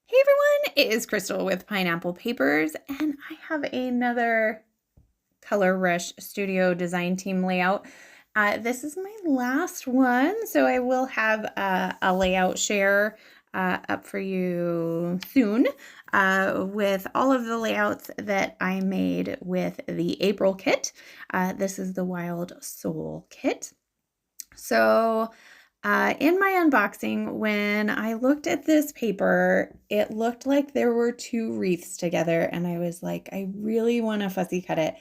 Hey everyone, it is Crystal with Pineapple Papers, and I have another Color Rush Studio Design Team layout. This is my last one, so I will have a layout share up for you soon with all of the layouts that I made with the April kit. This is the Wild Soul kit. So in my unboxing, when I looked at this paper, it looked like there were two wreaths together, and I was like, I really want to fussy cut it.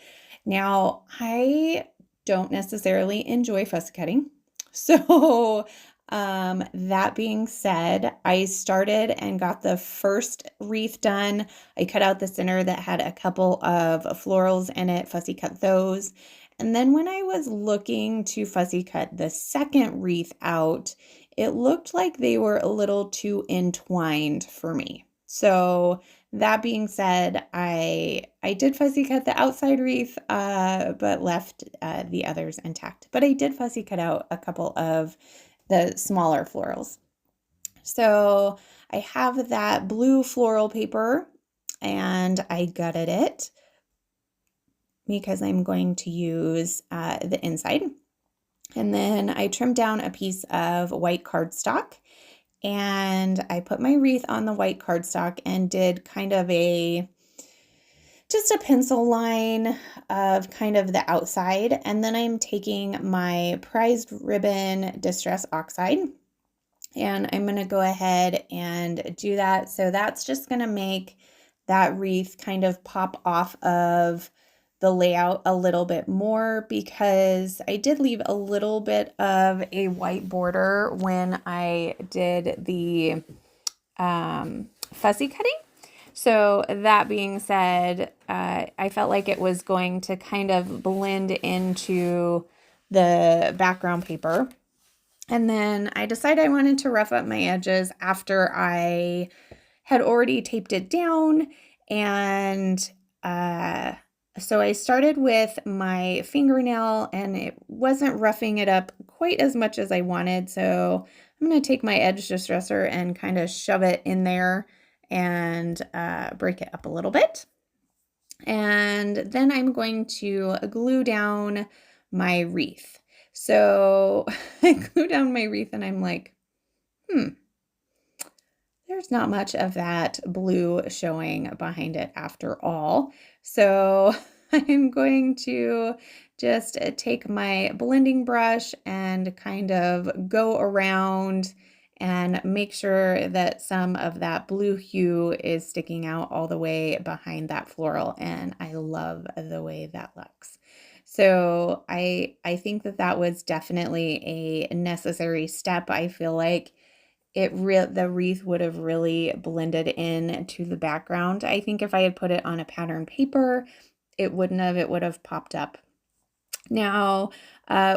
Now, I don't necessarily enjoy fussy cutting. So, that being said, I started and got the first wreath done. I cut out the center that had a couple of florals in it, fussy cut those. And then when I was looking to fussy cut the second wreath out, it looked like they were a little too entwined for me. So that being said, I did fussy cut the outside wreath, but left the others intact. But I did fussy cut out a couple of the smaller florals. So I have that blue floral paper and I gutted it because I'm going to use the inside. And then I trimmed down a piece of white cardstock and I put my wreath on the white cardstock and did kind of just a pencil line of kind of the outside. And then I'm taking my prized ribbon Distress Oxide and I'm going to go ahead and do that. So that's just going to make that wreath kind of pop off of the layout a little bit more because I did leave a little bit of a white border when I did the fussy cutting. So that being said, I felt like it was going to kind of blend into the background paper. And then I decided I wanted to rough up my edges after I had already taped it down. And so I started with my fingernail and it wasn't roughing it up quite as much as I wanted. So I'm going to take my edge distresser and kind of shove it in there and break it up a little bit. And then I'm going to glue down my wreath. So I glue down my wreath and I'm like, there's not much of that blue showing behind it after all. So I'm going to just take my blending brush and kind of go around and make sure that some of that blue hue is sticking out all the way behind that floral. And I love the way that looks. So I think that was definitely a necessary step. I feel like the wreath would have really blended in to the background. I think if I had put it on a pattern paper, it wouldn't have, it would have popped up. Now,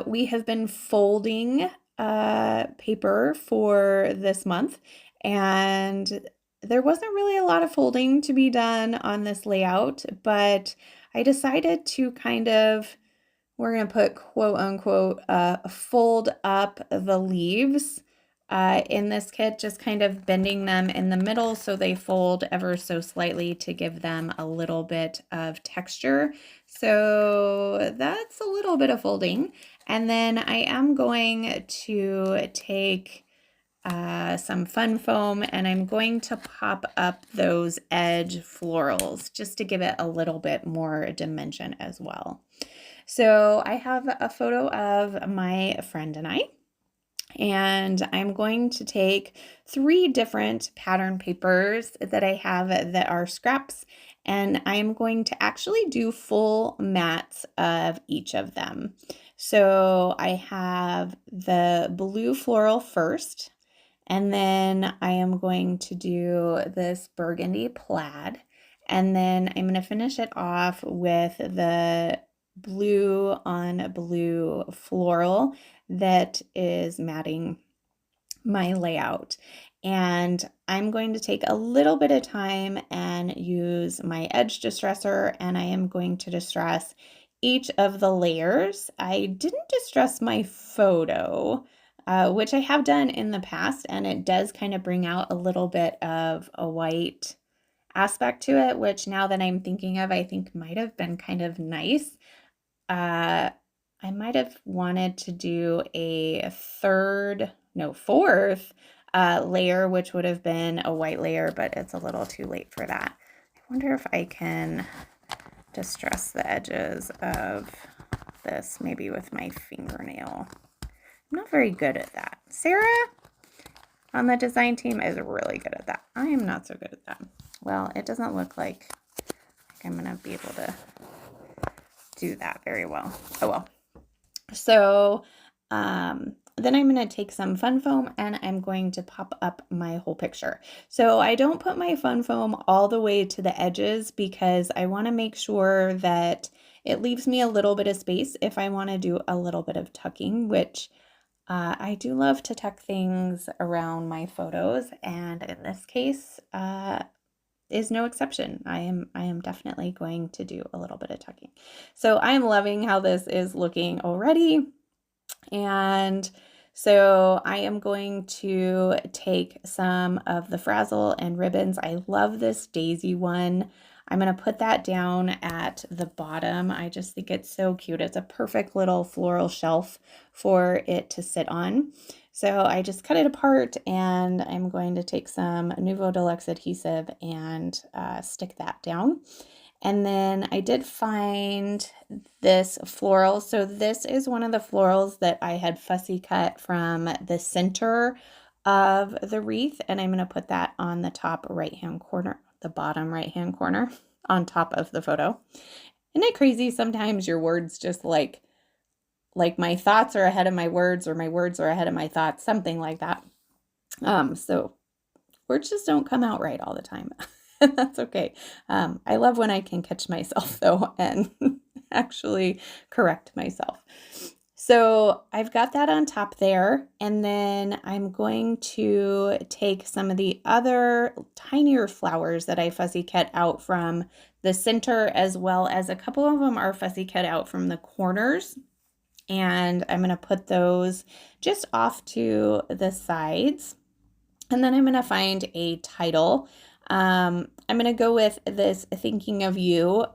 we have been folding paper for this month, and there wasn't really a lot of folding to be done on this layout, but I decided to we're going to put quote unquote, fold up the leaves in this kit, just kind of bending them in the middle so they fold ever so slightly to give them a little bit of texture. So that's a little bit of folding. And then I am going to take some fun foam and I'm going to pop up those edge florals just to give it a little bit more dimension as well. So I have a photo of my friend and I. And I'm going to take 3 different pattern papers that I have that are scraps, and I'm going to actually do full mats of each of them. So I have the blue floral first, and then I am going to do this burgundy plaid, and then I'm going to finish it off with the blue on blue floral that is matting my layout. And I'm going to take a little bit of time and use my edge distresser, and I am going to distress each of the layers. I didn't distress my photo which I have done in the past, and it does kind of bring out a little bit of a white aspect to it, which now that I'm thinking of, I think might have been kind of nice. I might have wanted to do a fourth layer, which would have been a white layer, but it's a little too late for that. I wonder if I can distress the edges of this maybe with my fingernail. I'm not very good at that. Sarah on the design team is really good at that. I am not so good at that. Well, it doesn't look like I'm going to be able to do that very well. Oh well. So then I'm going to take some fun foam and I'm going to pop up my whole picture. So I don't put my fun foam all the way to the edges because I want to make sure that it leaves me a little bit of space if I want to do a little bit of tucking, which I do love to tuck things around my photos, and in this case is no exception. I am definitely going to do a little bit of tucking. So I am loving how this is looking already. And so I am going to take some of the frazzle and ribbons. I love this daisy one. I'm going to put that down at the bottom. I just think it's so cute. It's a perfect little floral shelf for it to sit on. So I just cut it apart and I'm going to take some Nuvo Deluxe adhesive and stick that down. And then I did find this floral. So this is one of the florals that I had fussy cut from the center of the wreath. And I'm going to put that on the top right-hand corner, the bottom right-hand corner on top of the photo. Isn't it crazy? Sometimes your words just like my thoughts are ahead of my words or my words are ahead of my thoughts, something like that. So words just don't come out right all the time. And that's okay. I love when I can catch myself though and actually correct myself. So I've got that on top there, and then I'm going to take some of the other tinier flowers that I fussy cut out from the center, as well as a couple of them are fussy cut out from the corners. And I'm going to put those just off to the sides. And then I'm going to find a title. I'm going to go with this Thinking of You,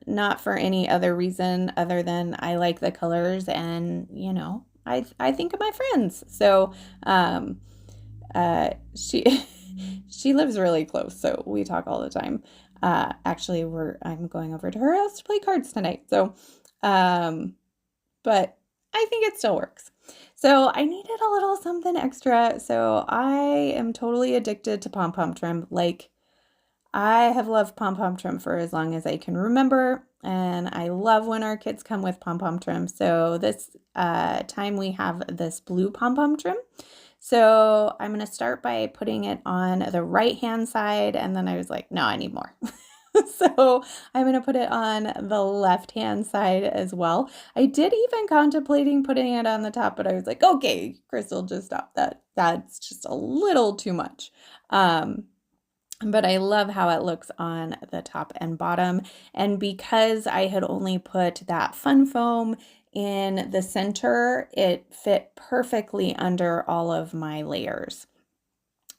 not for any other reason other than I like the colors and, you know, I think of my friends. So she lives really close, so we talk all the time. Actually, I'm going over to her house to play cards tonight. So, but I think it still works. So I needed a little something extra. So I am totally addicted to pom-pom trim. Like, I have loved pom-pom trim for as long as I can remember. And I love when our kids come with pom-pom trim. So this time we have this blue pom-pom trim. So I'm going to start by putting it on the right-hand side. And then I was like, no, I need more. So I'm going to put it on the left-hand side as well. I did even contemplating putting it on the top, but I was like, okay, Crystal, just stop that. That's just a little too much. But I love how it looks on the top and bottom. And because I had only put that fun foam in the center, it fit perfectly under all of my layers.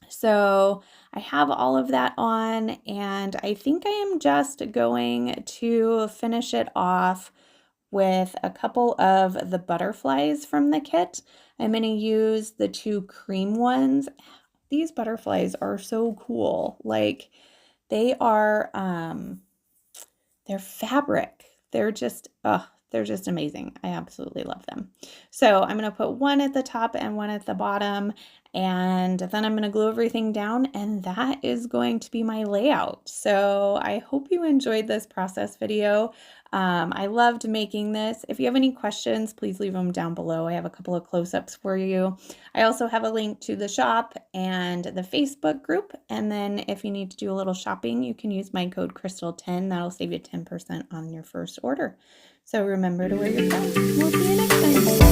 So I have all of that on, and I think I am just going to finish it off with a couple of the butterflies from the kit. I'm going to use the two cream ones. These butterflies are so cool. Like, they are, they're fabric. They're just amazing. I absolutely love them. So I'm going to put one at the top and one at the bottom, and then I'm going to glue everything down, and that is going to be my layout. So I hope you enjoyed this process video. I loved making this. If you have any questions, please leave them down below. I have a couple of close-ups for you. I also have a link to the shop and the Facebook group. And then if you need to do a little shopping, you can use my code Crystal10. That'll save you 10% on your first order. So remember to wear your crown. We'll see you next time.